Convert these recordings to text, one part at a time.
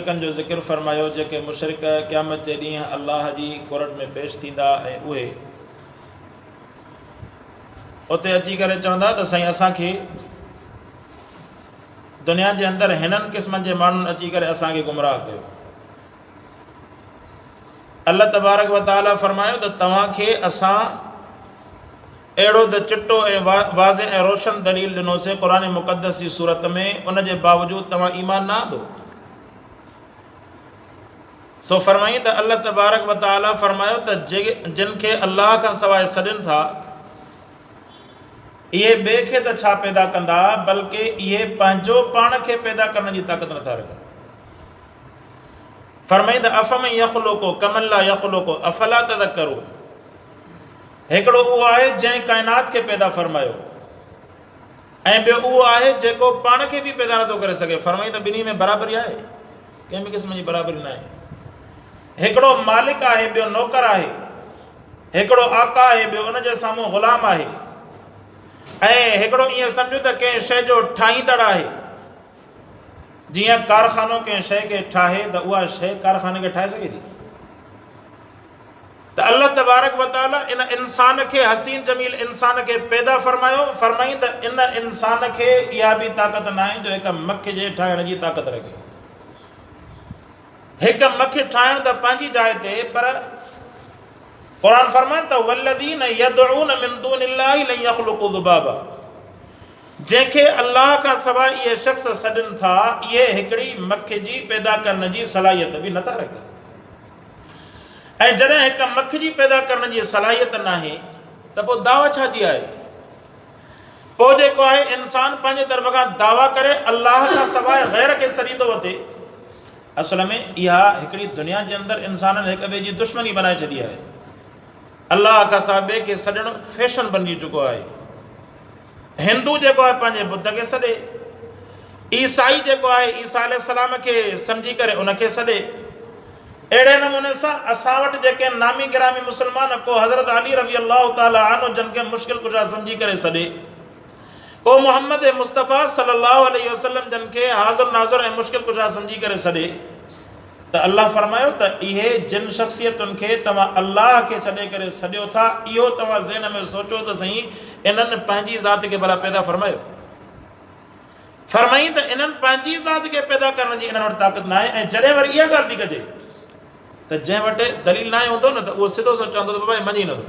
मुशरिकनि जो ज़िक्र फ़रमायो जेके मुशरिक क़यामत जे ॾींहुं अल्लाह जी कोर्ट में पेश थींदा ऐं उहे उते अची करे चवंदा त साईं असांखे दुनिया जे अंदरि हिननि क़िस्मनि जे माण्हुनि अची करे असांखे गुमराह कयो। अल्लाह तबारक व तआला फ़रमायो त तव्हांखे असां अहिड़ो त चिटो ऐं वाज़े ऐं रोशन दलील ॾिनोसीं क़ुरान मुक़दस जी सूरत में, उन जे बावजूदु तव्हां ईमान न आंदो। सो फ़रमाई त अल्लाह तबारक व तआला फ़रमायो त जिन खे अल्लाह खां सवाइ सॾनि था इहे ॿिए खे त छा पैदा कंदा, बल्कि इहे पंहिंजो पाण खे पैदा करण जी ताक़त नथा रखनि। फ़रमाई त अफ़मन यख़्लुक़ु कमन ला यख़्लुक़ु अफ़ला तज़क्करून। हिकिड़ो उहो आहे जंहिं काइनात खे पैदा फ़रमायो ऐं ॿियो उहो आहे जेको पाण खे बि पैदा नथो करे सघे। फ़रमाई त ॿिन्ही में बराबरी आहे, कंहिं बि क़िस्म जी बराबरी न आहे। हिकिड़ो मालिक आहे, ॿियो नौकर आहे। हिकिड़ो आका आहे, ॿियो उन जे साम्हूं ग़ुलाम आहे। ऐं हिकिड़ो ईअं सम्झो त कंहिं शइ जो ठाहींदड़ आहे। जीअं कारखानो कंहिं शइ खे ठाहे त उहा शइ कारखाने खे ठाहे सघे थी। त अल्लाह तबारक व तआला इन इंसान खे, हसीन जमील इंसान खे पैदा फ़रमायो। फ़रमाई त इन इंसान खे इहा बि ताक़त न आहे जो हिकु मख जे ठाहिण जी ताक़त रखे। हिकु मख ठाहिण त पंहिंजी जाइ ते, पर क़ुरान फ़रमाए त वल्लज़ीन यदऊन मिन दूनिल्लाहि लन यख़्लुक़ू ज़ुबाबा। जंहिंखे अल्लाह खां सवाइ इहे शख़्स सॾनि था, इहे हिकिड़ी मख जी पैदा करण जी सलाहियत बि नथा रखनि। ऐं जॾहिं हिकु मख जी पैदा करण जी सलाहियत न आहे त पोइ दावा छा जी आहे? पोइ जेको आहे इंसान पंहिंजे तरफ़ खां दावा करे अल्लाह खां सवाइ ग़ैर खे सॾींदो वठे। असल में इहा हिकिड़ी दुनिया जे अंदरि इंसाननि हिक ॿिए जी दुश्मनी बनाए छॾी आहे। अल्लाह खां सवाइ ॿिए खे सॾणु फैशन बणिजी चुको आहे। हिंदू जेको आहे पंहिंजे बुत खे सॾे, ईसाई जेको आहे ईसा अलैहिस्सलाम खे सम्झी करे उनखे सॾे। अहिड़े नमूने सां असां वटि जेके नामी गिरामी मुस्लमान, को हज़रत अली रज़ी अल्लाह ताला अन्हु जिन खे मुश्किल कुशा सम्झी करे सॾे, को मोहम्मद मुस्तफ़ा सल्लल्लाहु अलैहि वसल्लम जिन खे हाज़िर नाज़िर ऐं मुश्किल कुशा सम्झी करे सॾे, त अल्लाह फ़रमायो त इहे जिन शख़्सियतुनि खे तव्हां अल्लाह खे छॾे करे सॾियो था, इहो तव्हां ज़हन में सोचो त सही इन्हनि पंहिंजी ज़ात खे भला पैदा फ़रमायो। फ़रमाई त इन्हनि पंहिंजी ज़ात खे पैदा करण जी इन्हनि वटि ताक़त न आहे। ऐं जॾहिं वरी इहा ॻाल्हि थी कजे त जंहिं वटि दलील न आहे हूंदो न, त उहो सिधो सो चवंदो त बाबा मञी नथो।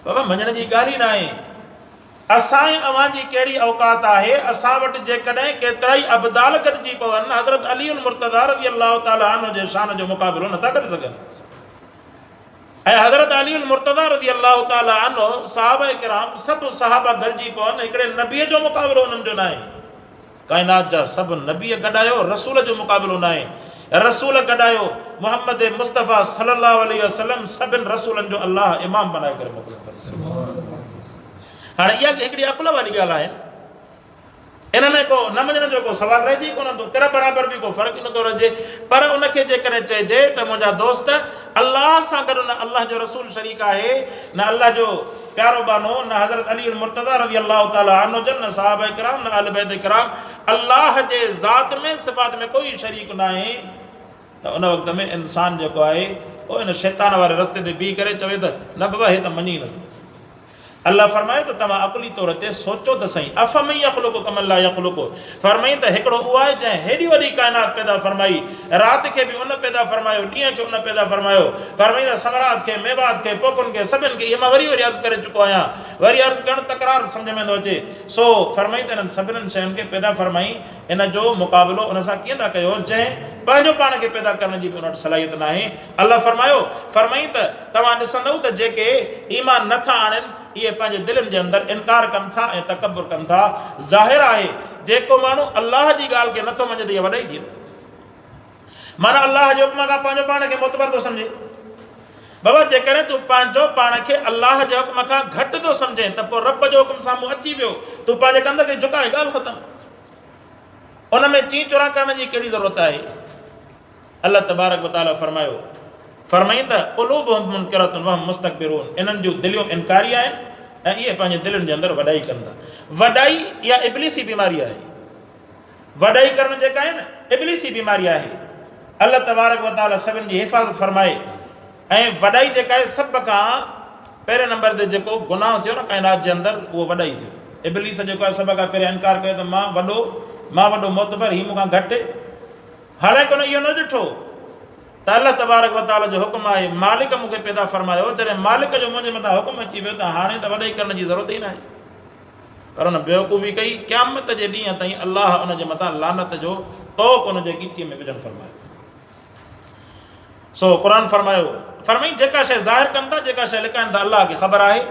बाबा मञण जी ॻाल्हि ई न आहे। असां ऐं अव्हां जी कहिड़ी औकात आहे? असां वटि जेकॾहिं केतिरा ई अबदाल गॾिजी पवनि, हज़रत अली मुर्तज़ा रज़ी अल्लाह ताला अन्हु जे शान जो मुक़ाबिलो नथा करे सघनि। ऐं हज़रत अली मुर्तज़ा रज़ी अल्लाह ताला अन्हु, सहाबा किराम सभु सहाबा गॾिजी पवनि, हिकिड़े नबीअ जो मुक़ाबिलो उन्हनि जो न आहे। काइनात जा सभु नबी गॾायो, रसूल जो मुक़ाबिलो न आहे। रसूल गॾायो, मोहम्मद मुस्तफ़ा सल्लल्लाहु अलैहि वसल्लम सभिनि रसूलनि जो अल्लाह इमाम बनाए करे मोकिलियो। हाणे इहा हिकिड़ी अकुल वारी ॻाल्हि आहे। इन में को न मञण जो को सवाल रहिजी कोन थो, तिर बराबरि बि को फ़र्क़ु नथो रहिजे। पर उनखे जेकॾहिं चइजे त मुंहिंजा दोस्त, अल्लाह सां गॾु न अल्लाह जो रसूल शरीक आहे, न अल्लाह जो प्यारो बानो, न हज़रत अली मुर्तज़ा रज़ी अल्लाह ताला अन्हु जन, न सहाबा किराम, न अहल बैत किराम, अल्लाह जे ज़ात में सिफ़ात में कोई शरीक न आहे, त उन वक़्त में इंसान जेको आहे उहो इन शैतान वारे रस्ते ते बीह करे चवे त न बाबा हे त मञी नथो। अल्लाह फ़रमायो त तव्हां अकुली तौर ते सोचो त सही। अफ़मन यख़्लुक़ु कमन ला यख़्लुक़ु। फ़रमाई त हिकिड़ो उहो आहे जंहिं हेॾी वॾी काइनात पैदा फ़रमाई, राति खे बि उन पैदा फ़रमायो, ॾींहं खे उन पैदा फ़रमायो। फ़रमाई त समरात खे, मेवात खे, पोखुनि खे, सभिनि खे। इहे मां वरी वरी अर्ज़ु करे चुको आहियां, वरी अर्ज़ु करणु तकरार सम्झ में थो अचे। सो फ़रमाई त इन्हनि सभिनीनि शयुनि खे पैदा फ़रमाई। इन जो मुक़ाबिलो उन सां कीअं था कयो जंहिं पंहिंजो पाण खे पैदा करण जी बि उन वटि सलाहियत न आहे। अल्लाह फ़रमायो, फ़रमाई त तव्हां ॾिसंदव त जेके ईमान नथा आणनि, इहे पंहिंजे दिलनि जे अंदरि इनकार कनि था ऐं तकबुर कनि था। ज़ाहिर आहे जेको माण्हू अल्लाह जी ॻाल्हि खे नथो मञे त इहा वॾाई थी, माना अल्लाह जे हुकुम खां पंहिंजो पाण खे मुतबर थो सम्झे। बाबा जेकॾहिं तूं पंहिंजो पाण खे अल्लाह जे हुकुम खां घटि थो सम्झे त पोइ रब जो हुकुम साम्हूं अची वियो, तूं पंहिंजे कंध खे झुकाए, ॻाल्हि ख़तमु। उन में ची चुरा करण जी कहिड़ी ज़रूरत आहे? अल्लाह तबारक व तआला फ़रमायो, फ़रमाई त क़ुलूबुहुम मुनकिरतुन व हुम मुस्तकबिरून। इन्हनि जूं दिलियूं इनकारी आहिनि ऐं इहे पंहिंजे दिलनि जे अंदरि वॾाई कनि था। वॾाई इहा इब्लीसी बीमारी आहे। वॾाई करणु जेका आहे न, इब्लीसी बीमारी आहे। अल्लाह तबारक व तआला सभिनि जी हिफ़ाज़त फरमाए। ऐं वॾाई जेका आहे सभ खां पहिरें नंबर ते जेको गुनाह थियो न काइनात जे अंदरि, उहो वॾाई थियो। इब्लीस जेको आहे सभ खां पहिरियों इनकार कयो त मां वॾो मोतबर, हीउ मूंखां घटि। हालांकि उन इहो न ॾिठो त अल्लाह तबारक व तआला जो हुकुम आहे, मालिक मूंखे पैदा फरमायो। जॾहिं मालिक जो मुंहिंजे मथां हुकुम अची वियो त हाणे त वॾाई करण जी ज़रूरत ई न आहे। पर हुन बेवकूफ़ी कई, क़यामत जे ॾींहं ताईं अलाह उनजे मथां लानत जो तोप उनजे ॻीचीअ में विझणु फरमायो। सो क़ुरान फरमाई जेका शइ ज़ाहिर कनि था, जेका शइ लिकाइनि था, अलाह खे ख़बर आहे।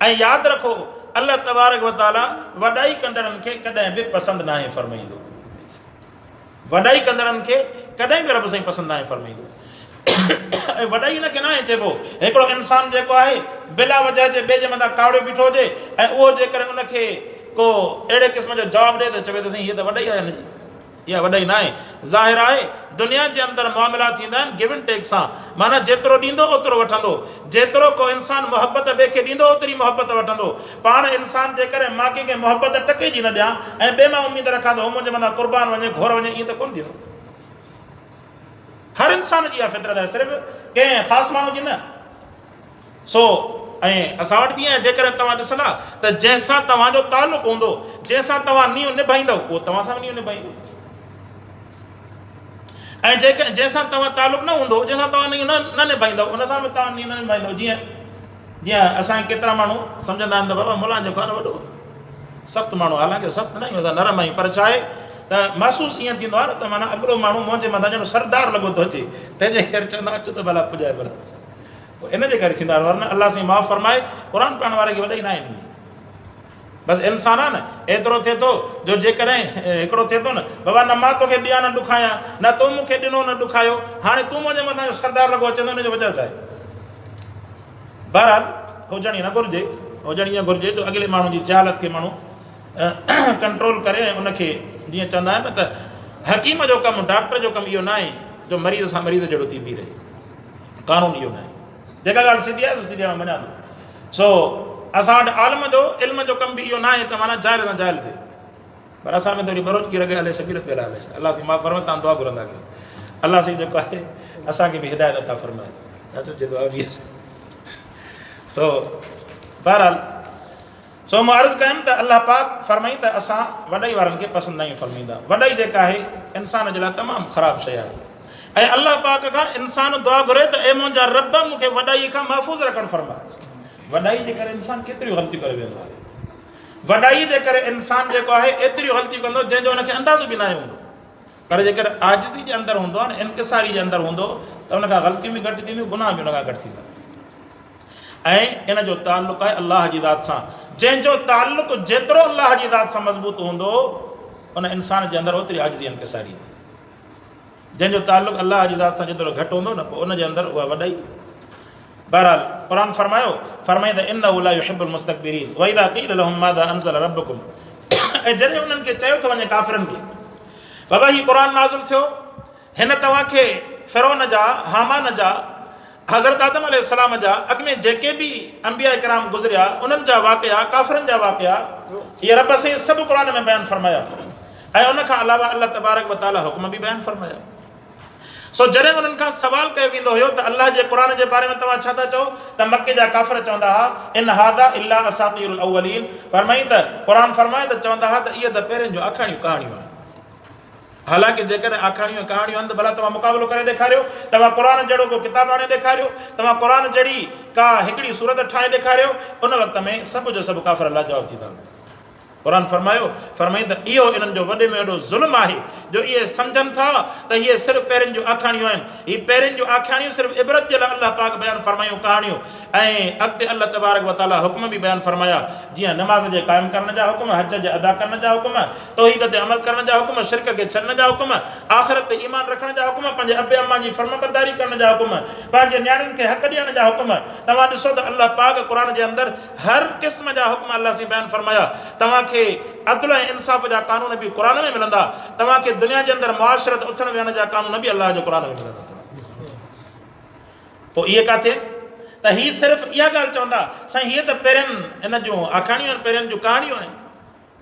ऐं यादि रखो, अल्लाह तबारक व तआला वॾाई कंदड़नि खे कॾहिं बि पसंदि न आहे फरमाईंदो। वॾाई कंदड़नि खे कॾहिं बि रब साईं पसंदि न आहे फरमाईंदो। ऐं वॾाई हिनखे न आहे चइबो हिकिड़ो इंसानु जेको आहे बिला वजह जे ॿिए जे मथां कावड़ियो बीठो हुजे ऐं उहो जेकर उनखे को अहिड़े क़िस्म जो जवाबु ॾिए त चवे त साईं हीअ त वॾाई आहे हिनजी। इहा वॾाई न आहे। ज़ाहिर आहे दुनिया जे अंदरि मामला थींदा आहिनि गिव एंड टेक सां, माना जेतिरो ॾींदो ओतिरो वठंदो। जेतिरो को इंसानु मोहबत ॿिए खे ॾींदो ओतिरी मोहबत वठंदो। पाण इंसानु जे करे मां कंहिंखे मोहबत टके जी न ॾियां ऐं ॿिए मां उमेद रखां त हू मुंहिंजे मथां क़ुर्बान वञे, घोर वञे, ईअं त कोन थींदो। हर इंसान जी इहा फितरत आहे, सिर्फ़ु कंहिं ख़ासि माण्हू जी न। सो ऐं असां वटि बि आहे, जेकॾहिं तव्हां ॾिसंदा त जंहिंसां तव्हांजो तालुक़ु हूंदो, जंहिंसां तव्हां नींहुं निभाईंदव, उहो तव्हां सां बि नींहुं निभाईंदो। ऐं जंहिंसां तव्हां तालुक़ु न हूंदो, जंहिंसां तव्हां नींहुं न निभाईंदव, उन सां बि तव्हां नींहुं न निभाईंदव। जीअं असांखे केतिरा माण्हू सम्झंदा आहिनि त बाबा मुला जेको आहे न वॾो सख़्तु माण्हू, हालांकि सख़्तु न आहियूं, असां नरम आहियूं। पर छा आहे त महसूसु ईअं थींदो आहे न त माना अॻिलो माण्हू मुंहिंजे मथां ॼण सरदार लॻो थो अचे, तंहिंजे करे चवंदा अचो त भला पुॼाए भला। इन जे करे थींदा, वरना अलाह साईं माफ़ फरमाए, क़ुरान पढ़ण वारे खे वॾाई न आहे थींदी। बसि इंसान आहे न, एतिरो थिए थो जो जेकॾहिं हिकिड़ो थिए थो न बाबा न मां तोखे ॾियां न ॾुखायां, न तूं मूंखे ॾिनो न ॾुखायो, हाणे तूं मुंहिंजे मथां जो सरदार लॻो अचे थो, हिनजो वजह छा आहे? बहरहाल हुजणी न घुरिजे, हुजणी ईअं घुरिजे जो अॻिले माण्हू जी जहालत खे माण्हू कंट्रोल करे ऐं उनखे जीअं चवंदा आहिनि न त हकीम जो कमु, डॉक्टर जो कमु इहो न आहे जो मरीज़ सां मरीज़ जहिड़ो थी बीह रहे। कानून इहो न आहे। जेका ॻाल्हि सिधी आहे सिधी मां मञा थो। सो असां वटि आलम जो इल्म जो कमु बि इहो न आहे त माना जाइल सां जाइल थिए। पर असां में थोरी बरोज़गी रगे हले, सबीर पियल हले। अलाह साईं माफ़ फरमाए, तव्हां दुआ घुरंदा कयो। अलाह साईं जेको आहे असांखे बि हिदायत अता फरमाए। छा चइजे दुआ बि। सो बहरहाल सो मां अर्ज़ु कयुमि त अलाह पाक फरमाई त असां वॾाई वारनि खे पसंदि न आहियूं फरमाईंदा। वॾाई जेका आहे इंसान जे लाइ तमामु ख़राबु शइ आहे। ऐं अलाह पाक खां इंसानु दुआ घुरे त ए मुंहिंजा रब मूंखे वॾाई खां महफ़ूज़ रखणु फरमाए। वॾाई जे करे इंसानु केतिरियूं ग़लतियूं करे वेंदो आहे। वॾाई जे करे इंसानु जेको आहे एतिरियूं ग़लतियूं कंदो जंहिंजो हुनखे अंदाज़ो बि न हूंदो। पर जेकर आजिज़ी जे अंदरि हूंदो आहे न, इनकिसारी जे अंदरि हूंदो त हुनखां ग़लतियूं बि घटि थींदियूं, गुनाह बि हुनखां घटि थींदा। ऐं इन जो ताल्लुक़ु आहे अलाह जी ज़ात सां। जंहिंजो ताल्लुक़ु जेतिरो अलाह जी ज़ात सां मज़बूत हूंदो, उन इंसान जे अंदरि ओतिरी आजिज़ी इनकिसारी ईंदी। जंहिंजो ताल्लुक़ु अलाह जी ज़ात सां जेतिरो घटि हूंदो न, पोइ उनजे अंदरि उहा वॾाई। बहरहाल क़ुरान फरमाई त इन्नहु ला युहिब्बुल मुस्तकबिरीन व इज़ा क़ील लहुम माज़ा अंज़ल रब्बुकुम। ऐं जॾहिं उन्हनि खे चयो थो वञे काफ़िरनि खे, बाबा हीउ क़ुरान नाज़िल थियो, हिन तव्हांखे फ़िरौन जा, हामान जा, हज़रत आदम अलैहिस्सलाम जा, अॻु में जेके बि अंबिया किराम गुज़रिया उन्हनि जा वाक़िया, काफ़िरनि जा वाक़िया, इहे रब साईं सभु क़ुरान में बयानु फरमाया। ऐं उनखां अलावा अल्लाह तबारक व तआला हुक्म बि बयानु फरमाया। सो जॾहिं उन्हनि खां सवाल कयो वेंदो हुयो त अलाह जे क़ुरान जे बारे में तव्हां छा था चओ, त मके जा काफ़िर चवंदा हुआ इन हादा इल्ला असातीरुल अव्वलीन। फरमाई त क़ुरान फरमाए त चवंदा हुआ त इहे त पहिरियों जो आखाणियूं कहाणियूं आहिनि। हालांकि जेकॾहिं आखाणियूं कहाणियूं आहिनि त भला तव्हां मुक़ाबिलो करे ॾेखारियो, तव्हां क़ुरान जहिड़ो को किताबु आणे ॾेखारियो, तव्हां क़ुरान जहिड़ी का हिकिड़ी सूरत ठाहे ॾेखारियो, उन वक़्त में सभु जो सभु काफ़िर लाजवाब थी था वञनि। क़ुरान फरमाई त इहो इन्हनि जो वॾे में वॾो ज़ुल्म आहे जो इहे सम्झनि था त इहे सिर्फ़ु पहिरियों जूं आखाणियूं आहिनि। हीअ पहिरियों जूं आखाणियूं सिर्फ़ु इबरत जे लाइ अलाह पाक बयानु फरमायूं कहाणियूं। ऐं अॻिते अलाह तबारक व तआला हुक्म बि बयानु फरमाया, जीअं नमाज़ जे क़ाइमु करण जा हुकुम, हज जे अदा करण जा हुकुम, तौहीद ते अमल करण जा हुकुम, शिरक खे छॾण जा हुकुम, आख़िरत ते ईमान रखण जा हुकुम, पंहिंजे अबे अम्मा जी फर्माबरदारी करण जा हुकुम, पंहिंजे नियाणियुनि खे हक़ ॾियण जा हुकुम। तव्हां ॾिसो त अलाह पाक क़ुरान जे अंदरि हर क़िस्म जा हुकुम अलाह साईं बयानु फरमाया। तव्हांखे अदल ऐं इंसाफ़ जा कानून बि क़ुरान में मिलंदा। तव्हांखे दुनिया जे अंदरि मुआशरत उथण वेहण जा कानून बि अलाह जे क़ुरान में मिलंदा। पोइ इहे किथे त हीअ सिर्फ़ु इहा ॻाल्हि चवंदा साईं हीअ त पहिरियों इन जूं आखाणियूं आहिनि, पहिरियों जूं कहाणियूं आहिनि।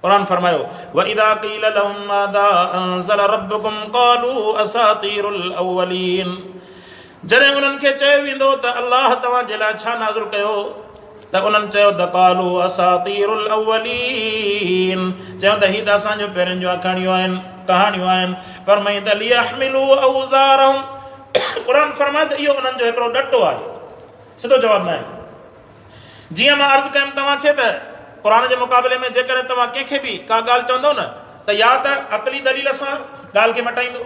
कुरान फरमायो व इदा क़ील लहुम मादा अनज़ल रब्बुकुम क़ालू असातीरुल अव्वलीन। जॾहिं उन्हनि खे चयो वेंदो त अल्लाह तव्हांजे लाइ छा नाज़िल कयो त उन्हनि चयो त क़ालू असातीरुल अव्वलीन, चयो त हीअ त असांजो पहिरियों जूं कहाणियूं आहिनि। फरमाईं त लियहमिलू औज़ारहुम, कुरान फरमाए त इहो उन्हनि जो हिकिड़ो ॾटो आहे, सिधो जवाबु न आहे। जीअं मां अर्ज़ु कयुमि तव्हांखे त क़ुरान जे मुक़ाबले में जेकॾहिं तव्हां कंहिंखे बि का ॻाल्हि चवंदव न त या त अक़ली दलील सां ॻाल्हि खे मटाईंदो।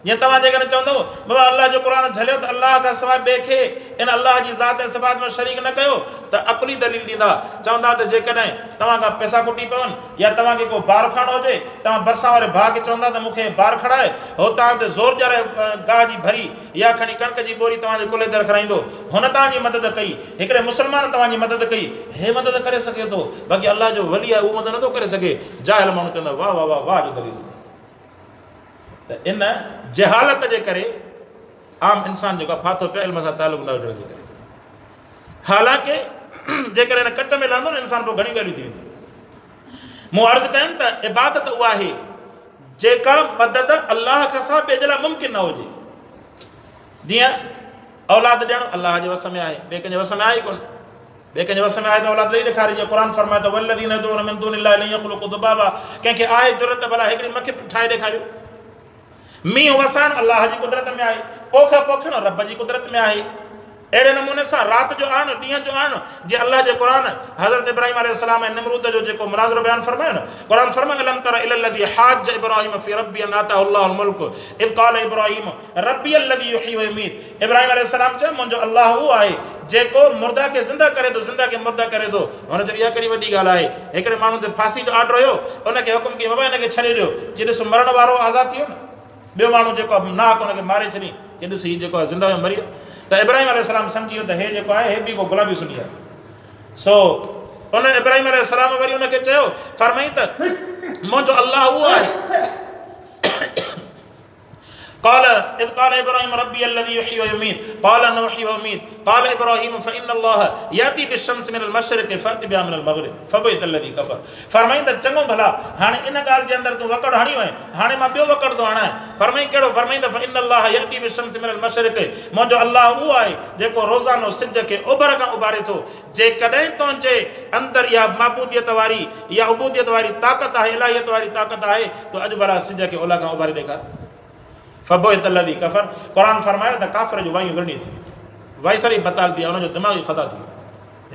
जीअं तव्हां जेकॾहिं चवंदव बाबा अल्लाह जो क़ुरान झलियो त अल्लाह खां सवाइ ॿिए खे इन अल्लाह जी ज़ात ऐं सिफ़ात में शरीक न कयो, त अक़ली दलील ॾींदा। चवंदा त जेकॾहिं तव्हां खां पैसा खुटी पवनि या तव्हांखे को बार खणणो हुजे, तव्हां भरिसां वारे भाउ खे चवंदा त मूंखे बार खणाए, हो तव्हां ते ज़ोर ॼारे गाह जी भरी या खणी कणिक जी बोरी तव्हांजे कुल्हे ते रखाईंदो, हुन तव्हांजी मदद कई। हिकिड़े मुस्लमान तव्हांजी मदद कई, हे मदद करे सघे थो, बाक़ी अल्लाह जो वली आहे उहो मदद नथो करे सघे। जाहिल माण्हू चवंदा वाह वाह वाह वाह जो दलील। त इन जहालत जे करे आम इंसान जेको फाथो पियो इल्म सां तालुक़ न हुजण जे करे। हालांकि जेकॾहिं हिन कच में लहंदो न इंसान पोइ घणी ॻाल्हियूं थी वेंदियूं। मूं अर्ज़ु कयुमि त इबादत उहा आहे जेका मदद अल्लाह खां सवाइ ॿिए जे लाइ मुमकिन न हुजे। जीअं औलाद ॾियणु अल्लाह जे वस में आहे, ॿिए कंहिंजे वस में आहे कोन। ॿिए कंहिंजे वस में आहे त औलाद ॾेई ॾेखारी। जीअं क़ुरान फरमाए त वल्लज़ीना यदऊना मिन दूनिल्लाहि लन यख़्लुक़ू ज़ुबाबा, कंहिंखे आहे ज़रूरत भला हिकिड़ी मखे ठाहे ॾेखारियो। मींहुं वसाइणु अल्लाह जी कुदरत में आहे, पोख पोखणु रब जी कुदरत में आहे। अहिड़े नमूने सां राति जो आणु ॾींहं जो आणु, जीअं अल्लाह जे क़ुरान हज़रत इब्राहिम अलैहिस्सलाम ऐं निमरूद जो जेको मुनाज़रो बयानु फरमायो न, क़ुरान फरमाए अलम तर इलल्लज़ी हाज इब्राहिम फी रब्बी अन आताहु अल्लाहुल मुल्क इज़ क़ाल इब्राहिम रब्बी अल्लज़ी युहयी व युमीत। इब्राहिम अलैहिस्सलाम चयो मुंहिंजो अल्लाह उहो आहे जेको मुर्दा खे ज़िंदा करे थो, ज़िंदा खे मुर्दा करे थो। हुन चयो इहा कहिड़ी वॾी ॻाल्हि आहे। हिकिड़े माण्हू ते फांसी जो ऑर्डर हुयो, उनखे हुकुम कई बाबा हिनखे छॾे ॾियो। जी ॾिसो मरण वारो आज़ादु थियो न, ॿियो माण्हू जेको नाक हुनखे मारे छॾी कि ॾिस हीउ जेको आहे ज़िंदा हुयो मरी वियो। त इब्राहिम अलैहिस्सलाम सम्झी वियो त हे जेको आहे हे बि को गुलाबी सुनी आहे। सो उन इब्राहिम अलैहिस्सलाम वरी उनखे चयो, फरमाई त मुंहिंजो अल्लाह उहो आहे قال إذ قال إبراهيم ربي الذي يحيي ويميت قال أنا أحيي وأميت قال إبراهيم فإن الله يأتي بالشمس من المشرق فأتي بها من المغرب فبهت الذي كفر। फरमाई त चङो भला हाणे इन ॻाल्हि जे अंदरि तूं वकड़ हणी वएं, हाणे मां ॿियो वकड़ थो हणां। फरमाई कहिड़ो? फरमाई त فإن الله يأتي بالشمس من المشرق, मुंहिंजो अल्लाह उहो आहे जेको रोज़ानो सिज खे ओभर खां उभारे थो। जेकॾहिं तुंहिंजे अंदरि इहा माबूदियत वारी या उबूदियत वारी ताक़त आहे, इलाहियत वारी ताक़त आहे, त अॼु भला सिज खे ओलह खां उभारे ॾेखार। फबोहित लज़ी कफ़र। क़ुरान फरमायो त काफ़िर जो वायूं विरणी थी, वाई सारी बताल थी, हुनजो दिमाग़ ई ख़ता थी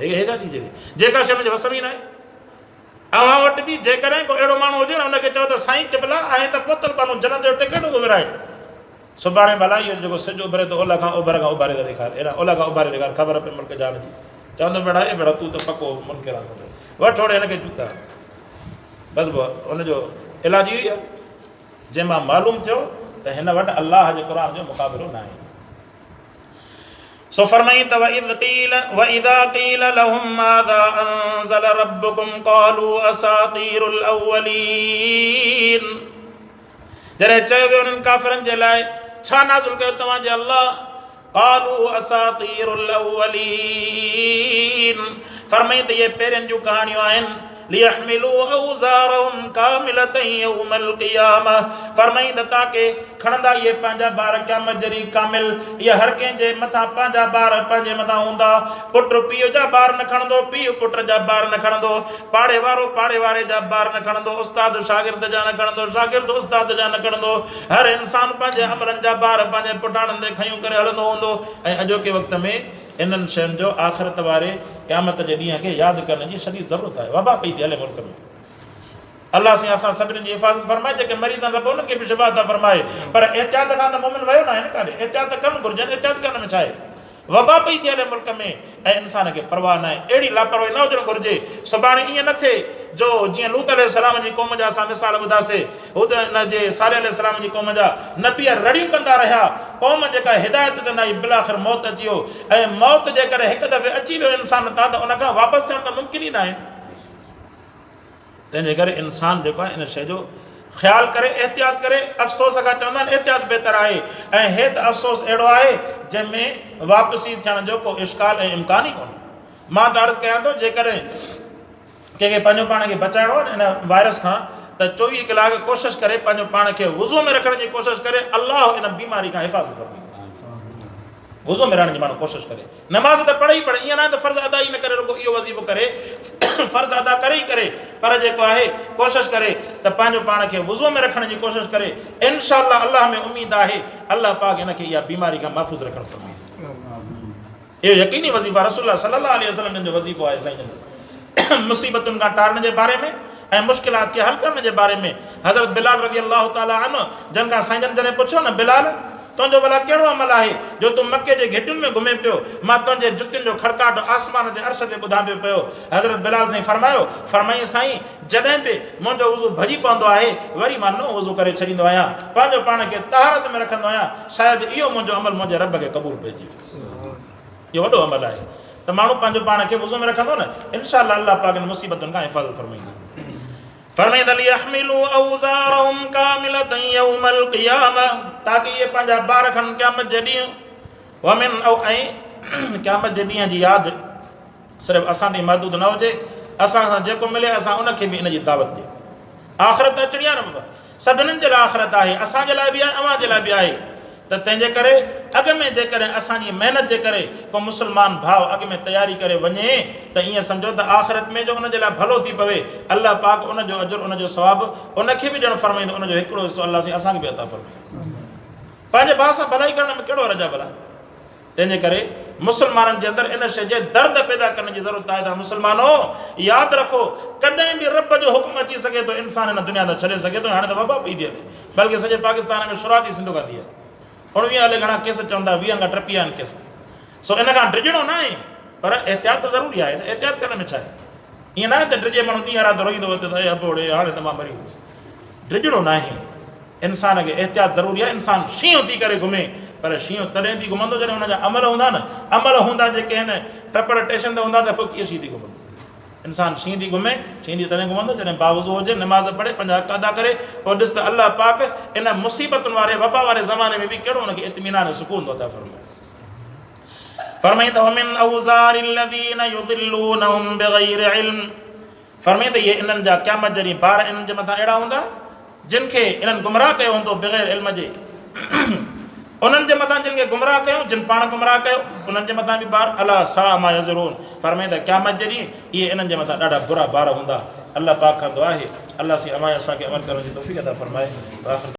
वियो। हे छा चीज आहे जेका शइ हुनजे वस में न आहे। अव्हां वटि बि जेकॾहिं को अहिड़ो माण्हू हुजे न, हुनखे चओ त साईं टिपला आहे त पोतल पानो जनत जो टिकेट थो विराए, सुभाणे भला इहो जेको सिज उभरे थो ओलह खां उभर खां उभारे थो ॾेखार, अहिड़ा ओलह खां उभारे ॾेखार, ख़बर पए मुल्क जान जी। चवंदो बेड़ा हे बेड़ा तूं त पको मुनकिर आहे, वठि ओड़े हिनखे चूता। बसि हुनजो इलाजु इहो ई आहे। जंहिं मां मालूम थियो त हिन वटि अल्लाह जे क़ुरान जो मुक़ाबिलो न आहे। सो फरमाई त वइज़ा क़ील लहुम माज़ा अनज़ल रब्बुकुम क़ालू असातीरुल अव्वलीन। जॾहिं चयो वियो उन्हनि काफ़िरनि जे लाइ छा नाज़िल कयो तव्हांजे अल्लाह, क़ालू असातीरुल अव्वलीन। फरमाई त इहे पहिरियनि जूं कहाणियूं आहिनि। लियहमिलू औज़ारहुम कामिलतन यौमल क़ियामह। फरमाई त ताके खणंदा इहे पंहिंजा ॿार क़यामत जॾहिं कामिल। इहा हर कंहिंजे मथां पंहिंजा ॿार पंहिंजे मथां हूंदा। पुट पीउ जा ॿार न खणंदो, पीउ पुट जा ॿार न खणंदो, पाड़े वारो पाड़े वारे जा ॿार न खणंदो, उस्ताद शागिर्द जा न खणंदो, शागिर्द उस्ताद जा न खणंदो। हर इंसान पंहिंजे अमलनि जा ॿार पंहिंजे पुठाणनि ते खयूं करे हलंदो हूंदो। ऐं अॼोके वक़्त में इन्हनि शयुनि जो आख़िरत वारे क़यामत जे ॾींहं खे यादि करण जी शदीद ज़रूरत आहे। वबा पई थी हले मुल्क में। अल्लाह से असां सभिनीनि जी हिफ़ाज़त फरमाए। जेके मरीज़ आहिनि रब उन्हनि खे बि शिफ़ा अता फरमाए। पर एहतियात खां त मोमिन वियो न आहे न काॾे। एहतियात करणु घुरिजनि, एहतियात करण में छा आहे। वबा पई थी हले मुल्क में ऐं इंसान खे परवाह न आहे। अहिड़ी लापरवाही न हुजणु घुरिजे। सुभाणे ईअं न थिए जो जीअं लूत अलैहिस्सलाम जी क़ौम जा असां मिसाल ॿुधासीं, हुद हिन जे सालेह अलैहिस्सलाम जी क़ौम जा नबी रड़ियूं कंदा रहिया, क़ौम जेका हिदायत ते न आई, बिलाख़िर मौत अची वियो। ऐं मौत जे करे हिकु दफ़े अची वियो इंसान तां त उनखां वापसि थियणु त मुमकिन ई न आहे। तंहिंजे करे इंसान जेको आहे इन शइ जो ख़्यालु करे, एहतियात करे। अफ़सोस खां चवंदा आहिनि एहतियात बहितर आहे। ऐं हे त अफ़सोस अहिड़ो आहे जंहिंमें वापसी थियण जो को इश्काल ऐं इम्कान ई कोन्हे। मां त अर्ज़ु कयां थो जेकॾहिं कंहिंखे पंहिंजो पाण खे बचाइणो आहे इन वायरस खां त 24 कलाक कोशिशि करे पंहिंजो पाण खे वुज़ू में रखण जी कोशिशि करे अलाह इन बीमारी खां हिफ़ाज़त फरमाए वुज़ू में रहण जी माण्हू कोशिशि करे नमाज़ त पढ़े ई पढ़े ईअं न त फ़र्ज़ अदा ई न करे रुगो इहो वज़ीफ़ो करे फ़र्ज़ अदा करे ई करे पर जेको आहे कोशिशि करे त पंहिंजो पाण खे वुज़ू में रखण जी कोशिशि करे इंशाअल्लाह अल्लाह में उमीद आहे अल्लाह पाक हिन खे इहा बीमारी खां महफ़ूज़ रखणु फरमाए इहो यकीनी वज़ीफ़ा रसूल सल्लल्लाहु अलैहि वसल्लम जो वज़ीफ़ो आहे साईं मुसीबतुनि खां टारण जे बारे में ऐं मुश्किलात खे हल करण जे बारे में हज़रत बिलाल रज़ी अल्लाह ताला अन्हु जिन खां साईं जन जॾहिं पुछियो न बिलाल तुंहिंजो भला कहिड़ो अमल आहे जो तूं मके जे घेटियुनि में घुमे पियो मां तुंहिंजे जुतियुनि जो खड़काट आसमान ते अर्श ते ॿुधां पियो हज़रत बिलाल साईं फरमाईं साईं जॾहिं बि मुंहिंजो वुज़ू भॼी पवंदो आहे वरी मां नओं वुज़ू करे छॾींदो आहियां पंहिंजो पाण खे तहारत में रखंदो आहियां शायदि इहो मुंहिंजो अमल मुंहिंजे रब खे क़बूल पइजी वियो इहो वॾो अमल आहे त माण्हू पंहिंजो पाण खे वुज़ू में रखंदो न इंशाअल्लाह अल्लाह पाक इन मुसीबतुनि खां हिफ़ाज़त फरमाईंदो फरमाईंदा लियहमिलू औज़ारहुम कामिलतन यौमल क़ियामा ताकि ये पंहिंजा ॿार खनि क़यामत जे ॾींहुं वमिन ऐं क़यामत जे ॾींहं जी यादि सिर्फ़ु असां ॾे महदूद न हुजे असां सां जेको मिले असां उनखे बि इन जी दावत ॾियूं आख़िरत अचणी आहे न बाबा सभिनीनि जे लाइ आख़िरत आहे असांजे लाइ बि आहे अव्हां जे लाइ बि आहे त तंहिंजे करे अॻ में जेकॾहिं असांजी महिनत जे करे को मुस्लमान भाउ अॻ में तयारी करे वञे त ईअं सम्झो त आख़िरत में जो उनजे लाइ भलो थी पवे अल्लाह पाक उनजो अजुर उनजो सवाबु उनखे बि ॾियणु फरमाईंदो उनजो हिकिड़ो हिसो अल्लाह साईं असांखे बि अता फरमाईंदो पंहिंजे भाउ सां भलाई करण में कहिड़ो रजा भला तंहिंजे करे मुस्लमाननि जे अंदरि इन शइ जे दर्द पैदा करण जी ज़रूरत आहे त मुस्लमानो यादि रखो कॾहिं बि रब जो हुकुम अची सघे थो इंसान हिन दुनिया त छॾे सघे थो हाणे त वबा पई थी हले बल्कि सॼे पाकिस्तान में शुरूआती सिंधु कंदी आहे 19 हले घणा केस चवंदा 20 खां 30 आहिनि केस सो इन खां ड्रिजणो न आहे पर एहतियात त ज़रूरी आहे एहतियात करण में छा आहे ईअं न आहे त ड्रिजे माण्हू ॾींहं राति रोईंदो त अबोड़े हाणे त मां मरी वियुसि ड्रिजणो न आहे इंसान खे एहतियात ज़रूरी आहे इंसान शींहं थी करे घुमे पर शींहं तॾहिं थी घुमंदो जॾहिं हुनजा अमल हूंदा न अमल हूंदा जेके आहिनि टपड़ टेशन ते हूंदा त पोइ कीअं शींहं थी घुमंदो इंसान शींहं थी घुमे शींहं थी तॾहिं घुमंदो जॾहिं बावज़ू हुजे नमाज़ पढ़े पंहिंजा हक़ अदा करे पोइ ॾिस त अल्लाह पाक इन मुसीबतुनि वारे वबा वारे ज़माने में बि कहिड़ो हुनखे इत्मीनान सुकून थो अता फरमाए त वमिन औज़ारिल लज़ीना युज़िल्लूनहुम बिग़ैरि इल्म फरमाए त इहे इन्हनि जा क़यामत जॾहिं ॿार इन्हनि जे मथां अहिड़ा हूंदा जिन खे इन्हनि गुमराह कयो हूंदो बग़ैर इल्म जे उन्हनि जे मथां जिन खे गुमराह कयो जिन पाण गुमराह कयो उन्हनि जे मथां बि ॿार अला सा मा यज़रून फरमाए त क़यामत जे ॾींहुं इहे इन्हनि जे मथां ॾाढा बुरा ॿार हूंदा अल्लाह पाक कंदो आहे अल्लाह सी अमां असांखे अमल करण जी तौफ़ीक़ अता फरमाए।